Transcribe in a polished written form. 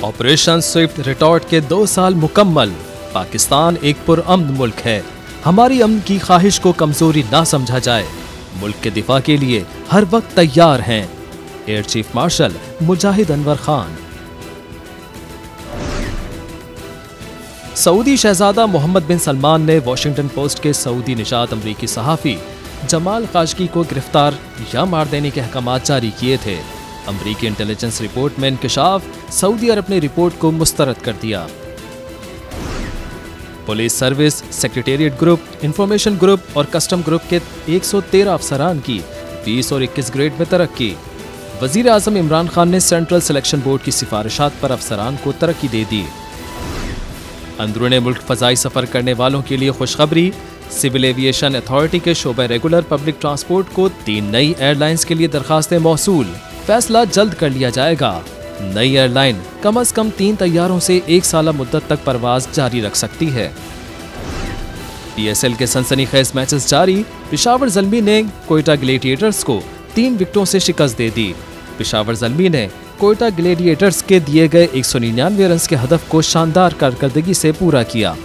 Operation Swift retort के 2 साल मुकम्मल। पाकिस्तान एक पुरअमन मुल्क है। हमारी अमन की ख्वाहिश को कमजोरी ना समझा जाए। मुल्क के दिफा के लिए हर वक्त तैयार हैं। एयर चीफ मार्शल मुजाहिद अनवर खान। सऊदी शहजादा मोहम्मद बिन सलमान ने वॉशिंगटन पोस्ट के सऊदी निजात अमरीकी सहाफ़ी जमाल खाशगी को गिरफ्तार या मार देने के अहकाम जारी किए थे। अमरीकी इंटेलिजेंस रिपोर्ट में इंकशाफ, सऊदी अरब ने रिपोर्ट को मुस्तरद कर दिया। Police service, secretariat group, information group और कस्टम ग्रुप के 113 अफसरान की 20 और 21 ग्रेड में तरक्की। वजीर आजम इमरान खान ने सेंट्रल सिलेक्शन बोर्ड की सिफारिशात पर अफसरान को तरक्की दे दी। अंदरूनी मुल्क फजाई सफर करने वालों के लिए खुशखबरी। सिविल एविएशन अथॉरिटी के शोबे रेगुलर पब्लिक ट्रांसपोर्ट को 3 नई एयरलाइंस के लिए दरखास्तें मौसूल। फैसला जल्द कर लिया जाएगा। नई एयरलाइन कम से कम 3 तैयारों से 1 साल मुद्दत तक परवाज जारी रख सकती है। PSL के सनसनीखेज मैचेस जारी। पेशावर ज़ल्मी ने कोयटा ग्लेडिएटर्स को 3 विकेटों से शिकस्त दे दी। पेशावर ज़ल्मी ने कोयटा ग्लेडिएटर्स के दिए गए 199 रन के हदफ को शानदार कारकर्दगी से पूरा किया।